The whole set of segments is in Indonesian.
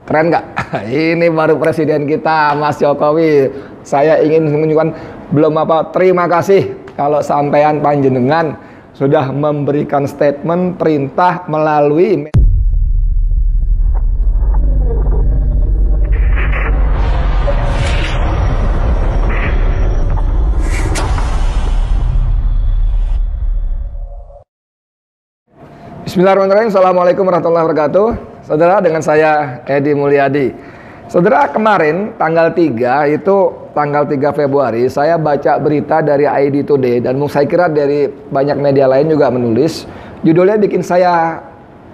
Keren nggak? Ini baru presiden kita, Mas Jokowi. Saya ingin menunjukkan terima kasih kalau sampean panjenengan sudah memberikan statement perintah melalui Bismillahirrahmanirrahim. Assalamualaikum warahmatullahi wabarakatuh. Saudara, dengan saya Edi Mulyadi. Saudara, kemarin tanggal 3 Februari saya baca berita dari ID Today, dan saya kira dari banyak media lain juga menulis. Judulnya bikin saya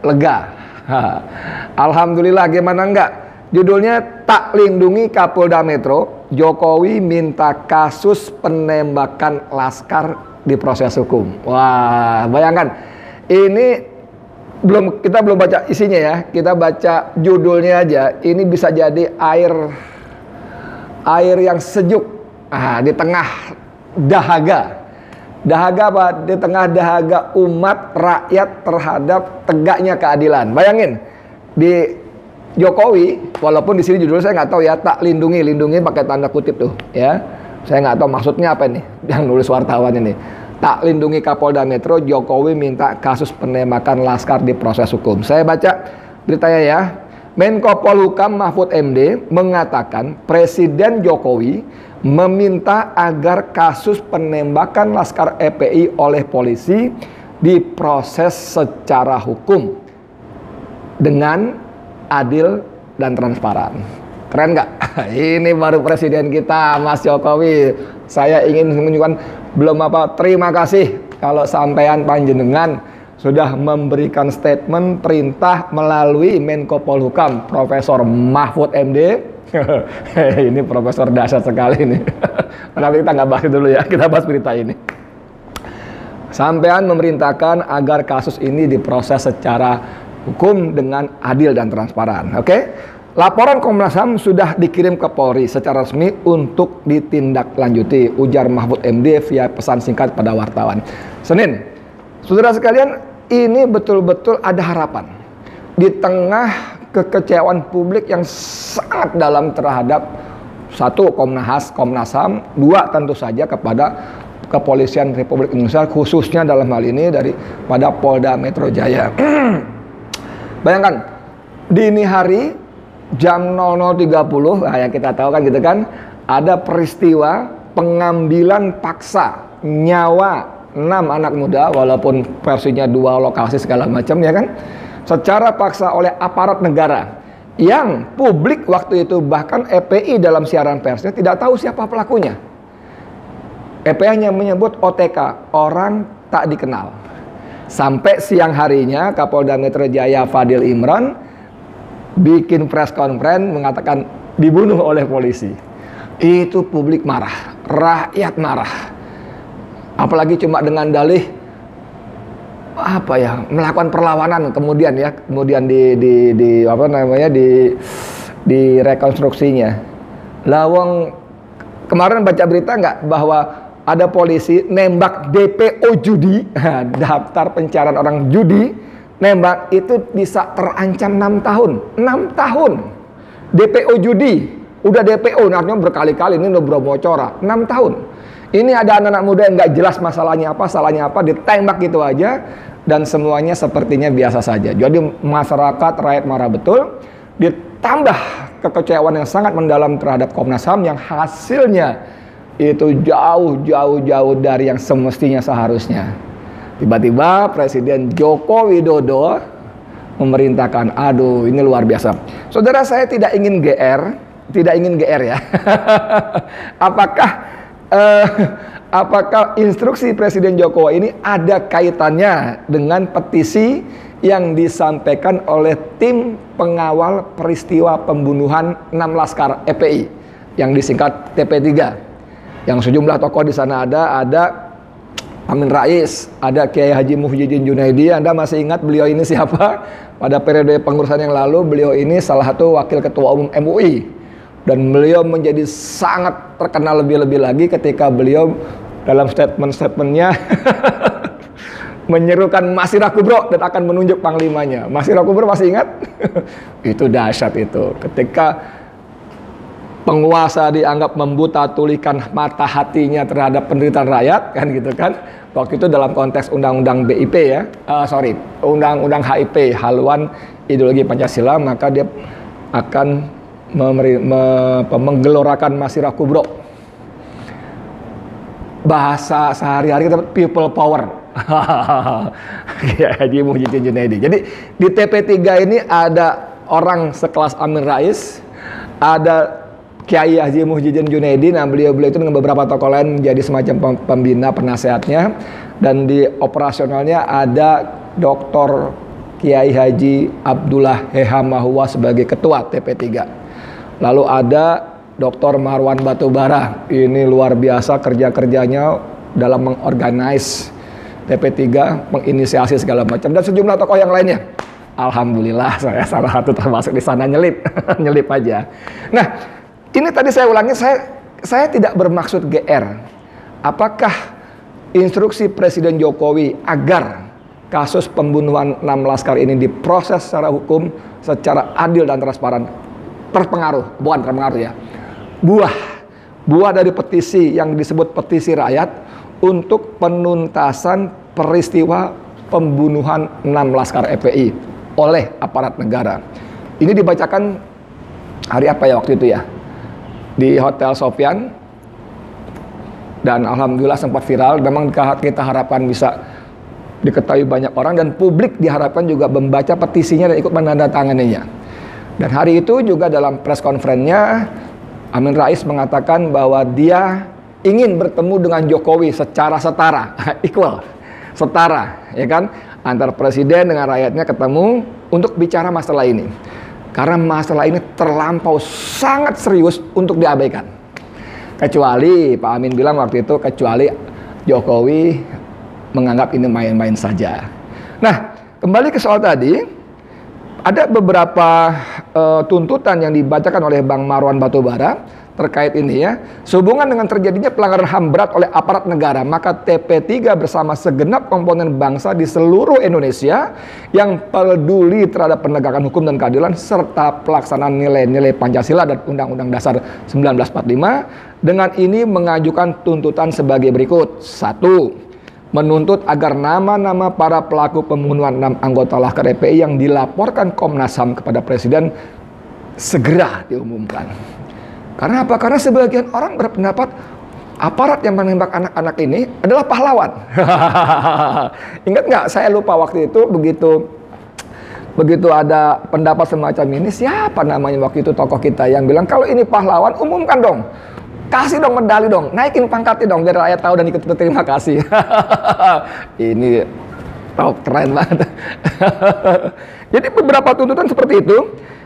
lega. Alhamdulillah, gimana enggak? Judulnya, tak lindungi Kapolda Metro, Jokowi minta kasus penembakan Laskar diproses hukum. Wah, bayangkan. Ini kita belum baca isinya ya, kita baca judulnya aja. Ini bisa jadi air yang sejuk di tengah dahaga apa? Di tengah dahaga umat rakyat terhadap tegaknya keadilan. Bayangin, di Jokowi, walaupun di sini judulnya saya nggak tahu ya, tak lindungi pakai tanda kutip tuh ya. Saya nggak tahu maksudnya apa nih yang nulis wartawan ini. Tak lindungi Kapolda Metro, Jokowi minta kasus penembakan Laskar diproses hukum. Saya baca beritanya ya. Menko Polhukam Mahfud MD mengatakan Presiden Jokowi meminta agar kasus penembakan Laskar FPI oleh polisi diproses secara hukum dengan adil dan transparan. Keren nggak? Ini baru presiden kita, Mas Jokowi. Saya ingin menunjukkan terima kasih kalau sampean panjenengan sudah memberikan statement perintah melalui Menko Polhukam Profesor Mahfud MD. Ini profesor dahsyat sekali ini. Tapi kita nggak bahas dulu ya, kita bahas berita ini. Sampean memerintahkan agar kasus ini diproses secara hukum dengan adil dan transparan. Oke? Laporan Komnas HAM sudah dikirim ke Polri secara resmi untuk ditindaklanjuti, ujar Mahfud MD via pesan singkat pada wartawan Senin. Saudara sekalian, ini betul-betul ada harapan di tengah kekecewaan publik yang sangat dalam terhadap satu, Komnas HAM, dua, tentu saja kepada Kepolisian Republik Indonesia, khususnya dalam hal ini pada Polda Metro Jaya. Bayangkan, dini hari jam 00.30, yang kita tahu kan gitu kan, ada peristiwa pengambilan paksa nyawa 6 anak muda, walaupun versinya 2 lokasi segala macam ya kan, secara paksa oleh aparat negara, yang publik waktu itu bahkan EPI dalam siaran persnya tidak tahu siapa pelakunya. EPI hanya menyebut OTK, orang tak dikenal. Sampai siang harinya Kapolda Metro Jaya Fadil Imran bikin press conference mengatakan dibunuh oleh polisi. Itu publik marah, rakyat marah. Apalagi cuma dengan dalih melakukan perlawanan, kemudian di rekonstruksinya. Lawang kemarin baca berita nggak bahwa ada polisi nembak DPO judi, daftar pencarian orang judi. Nembak itu bisa terancam 6 tahun. 6 tahun. DPO judi. Udah DPO, artinya berkali-kali, ini udah bromocora. 6 tahun. Ini ada anak-anak muda yang nggak jelas masalahnya apa, ditembak gitu aja. Dan semuanya sepertinya biasa saja. Jadi masyarakat, rakyat marah betul. Ditambah kekecewaan yang sangat mendalam terhadap Komnas HAM yang hasilnya itu jauh dari yang semestinya seharusnya. Tiba-tiba Presiden Joko Widodo memerintahkan, aduh ini luar biasa. Saudara, saya tidak ingin GR ya. Apakah instruksi Presiden Jokowi ini ada kaitannya dengan petisi yang disampaikan oleh tim pengawal peristiwa pembunuhan 6 Laskar FPI yang disingkat TP3, yang sejumlah tokoh di sana ada Amin Rais, ada Kiai Haji Muhyiddin Junaidi. Anda masih ingat beliau ini siapa? Pada periode pengurusan yang lalu, beliau ini salah satu wakil ketua umum MUI. Dan beliau menjadi sangat terkenal lebih-lebih lagi ketika beliau dalam statement-statementnya menyerukan Masirah Kubro dan akan menunjuk panglimanya. Masirah Kubro masih ingat? Itu dahsyat itu. Ketika penguasa dianggap membuta tulikan mata hatinya terhadap penderitaan rakyat, kan gitu kan. Waktu itu dalam konteks undang-undang BIP ya, undang-undang HIP, haluan ideologi Pancasila, maka dia akan menggelorakan Masirah Kubro. Bahasa sehari-hari kita people power. Haji Muhyiddin Junaidi. Jadi di TP3 ini ada orang sekelas Amin Rais, ada Kiai Haji Muhyiddin Junaidi. Nah, beliau itu dengan beberapa tokoh lain menjadi semacam pembina penasehatnya, dan di operasionalnya ada Dr. Kiai Haji Abdullah Hehamahua sebagai ketua TP3. Lalu ada Dr. Marwan Batubara. Ini luar biasa kerja-kerjanya dalam mengorganize TP3, menginisiasi segala macam, dan sejumlah tokoh yang lainnya. Alhamdulillah saya salah satu termasuk di sana, nyelip nyelip aja. Nah, ini tadi saya ulangi, saya tidak bermaksud GR. Apakah instruksi Presiden Jokowi agar kasus pembunuhan 6 laskar ini diproses secara hukum, secara adil dan transparan terpengaruh? Bukan terpengaruh ya. Buah dari petisi yang disebut petisi rakyat untuk penuntasan peristiwa pembunuhan 6 laskar FPI oleh aparat negara. Ini dibacakan hari apa ya waktu itu ya? Di Hotel Sofyan, dan alhamdulillah sempat viral. Memang kita harapkan bisa diketahui banyak orang, dan publik diharapkan juga membaca petisinya dan ikut menandatanganinya. Dan hari itu juga dalam press conference-nya Amin Rais mengatakan bahwa dia ingin bertemu dengan Jokowi secara setara, equal, setara, ya kan, antar presiden dengan rakyatnya ketemu untuk bicara masalah ini. Karena masalah ini terlampau sangat serius untuk diabaikan. Kecuali Pak Amin bilang waktu itu, kecuali Jokowi menganggap ini main-main saja. Nah, kembali ke soal tadi, ada beberapa tuntutan yang dibacakan oleh Bang Marwan Batubara terkait ini ya. Sehubungan dengan terjadinya pelanggaran HAM berat oleh aparat negara, maka TP3 bersama segenap komponen bangsa di seluruh Indonesia yang peduli terhadap penegakan hukum dan keadilan serta pelaksanaan nilai-nilai Pancasila dan Undang-Undang Dasar 1945 dengan ini mengajukan tuntutan sebagai berikut. 1. Menuntut agar nama-nama para pelaku pembunuhan 6 anggota Laskar FPI yang dilaporkan Komnas HAM kepada Presiden segera diumumkan. Karena apa? Karena sebagian orang berpendapat aparat yang menembak anak-anak ini adalah pahlawan. Ingat nggak? Saya lupa waktu itu begitu ada pendapat semacam ini, siapa namanya waktu itu tokoh kita yang bilang kalau ini pahlawan umumkan dong. Kasih dong medali dong, naikin pangkatnya dong biar rakyat tahu dan ikut berterima kasih. Ini top, keren banget. Jadi beberapa tuntutan seperti itu.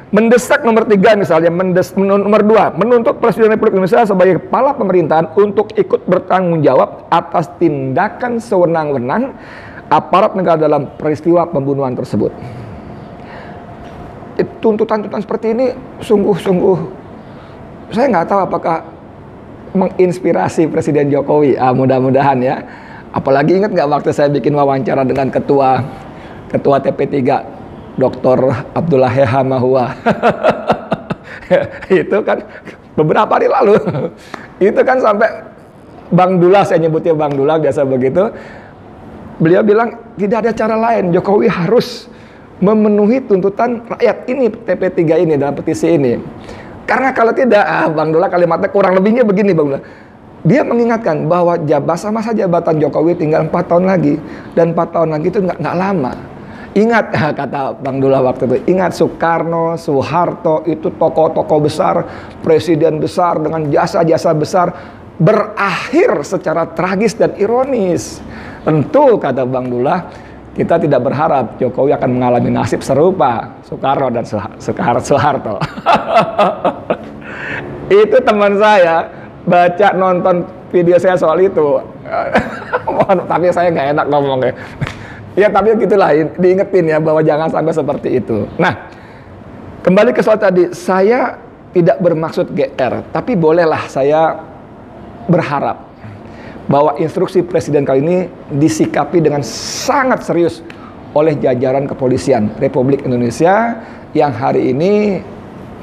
Mendesak nomor 3 misalnya, nomor 2, menuntut Presiden Republik Indonesia sebagai kepala pemerintahan untuk ikut bertanggung jawab atas tindakan sewenang-wenang aparat negara dalam peristiwa pembunuhan tersebut. Tuntutan-tuntutan seperti ini sungguh-sungguh saya nggak tahu apakah menginspirasi Presiden Jokowi. Mudah-mudahan ya. Apalagi ingat nggak waktu saya bikin wawancara dengan ketua TP3 Dr. Abdullah Hehamahua. Itu kan beberapa hari lalu. Itu kan sampai Bang Dula, saya nyebutnya Bang Dula biasa begitu. Beliau bilang tidak ada cara lain, Jokowi harus memenuhi tuntutan rakyat ini, TP3 ini dalam petisi ini. Karena kalau tidak, Bang Dula kalimatnya kurang lebihnya begini Bang Dula. Dia mengingatkan bahwa masa jabatan Jokowi tinggal 4 tahun lagi. Dan 4 tahun lagi itu nggak lama. Ingat, kata Bang Dula waktu itu, ingat Soekarno, Soeharto itu tokoh-tokoh besar, presiden besar dengan jasa-jasa besar, berakhir secara tragis dan ironis. Tentu, kata Bang Dula, kita tidak berharap Jokowi akan mengalami nasib serupa Soekarno dan Soeharto. Itu teman saya baca nonton video saya soal itu. Tapi saya nggak enak ngomongnya. Ya tapi gitulah, diingetin ya bahwa jangan sampai seperti itu. Nah, kembali ke soal tadi, saya tidak bermaksud GR, tapi bolehlah saya berharap bahwa instruksi Presiden kali ini disikapi dengan sangat serius oleh jajaran kepolisian Republik Indonesia yang hari ini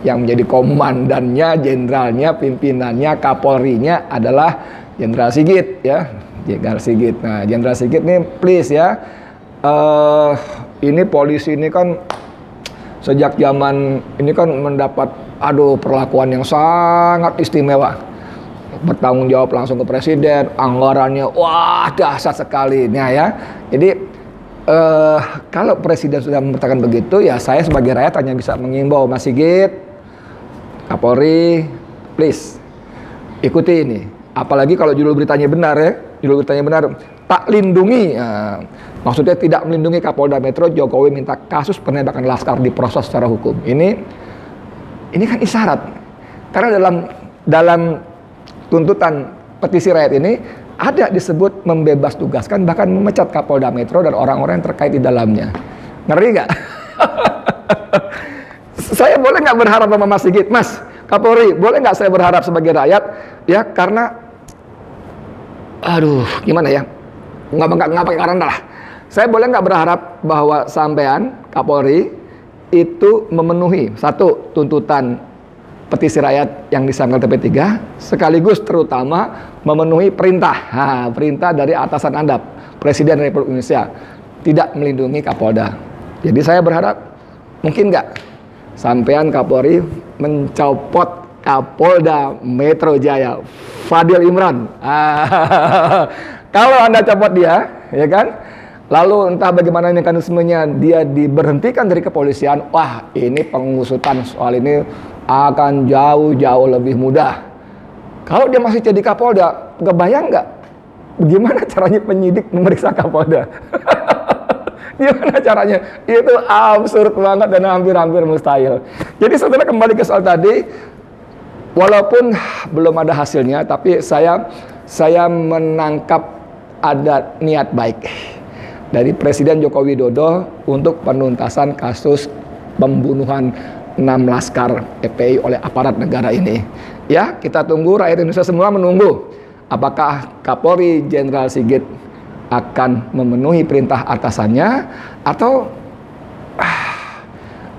yang menjadi komandannya, jenderalnya, pimpinannya, Kapolrinya adalah Jenderal Sigit ya, Jenderal Sigit. Nah, Jenderal Sigit nih please ya, ini polisi ini kan sejak zaman ini kan mendapat perlakuan yang sangat istimewa, bertanggung jawab langsung ke presiden, anggarannya wah dahsyat sekali. Nah ya, jadi kalau presiden sudah mengatakan begitu ya, saya sebagai rakyat hanya bisa mengimbau Mas Sigit, Kapolri, please ikuti ini. Apalagi kalau judul beritanya benar ya, judul beritanya benar, tak lindungi. Maksudnya tidak melindungi Kapolda Metro, Jokowi minta kasus penembakan Laskar diproses secara hukum. Ini kan isyarat. Karena dalam tuntutan petisi rakyat ini ada disebut membebas tugaskan, bahkan memecat Kapolda Metro dan orang-orang yang terkait di dalamnya. Ngeri nggak? Saya boleh nggak berharap sama Mas Sigit, Mas Kapolri, boleh nggak saya berharap sebagai rakyat? Ya karena, gimana ya? Nggak pakai karena lah. Saya boleh nggak berharap bahwa sampean Kapolri itu memenuhi satu tuntutan petisi rakyat yang disampaikan TP3, sekaligus terutama memenuhi perintah dari atasan Anda, Presiden Republik Indonesia, tidak melindungi Kapolda. Jadi saya berharap mungkin nggak sampean Kapolri mencopot Kapolda Metro Jaya, Fadil Imran. Kalau Anda copot dia, ya kan? Lalu entah bagaimana mekanismenya dia diberhentikan dari kepolisian, wah ini pengusutan soal ini akan jauh-jauh lebih mudah. Kalau dia masih jadi Kapolda, kebayang nggak gimana caranya penyidik memeriksa Kapolda? Gimana caranya? Itu absurd banget dan hampir-hampir mustahil. Jadi setelah kembali ke soal tadi, walaupun belum ada hasilnya, tapi saya menangkap ada niat baik dari Presiden Joko Widodo untuk penuntasan kasus pembunuhan 6 laskar FPI oleh aparat negara ini. Ya, kita tunggu, rakyat Indonesia semua menunggu apakah Kapolri Jenderal Sigit akan memenuhi perintah atasannya atau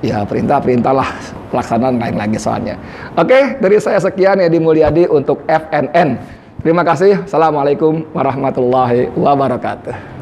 ya perintah-perintah lah, pelaksanaan lain lagi soalnya. Oke, dari saya sekian, Edi Mulyadi untuk FNN. Terima kasih. Assalamualaikum warahmatullahi wabarakatuh.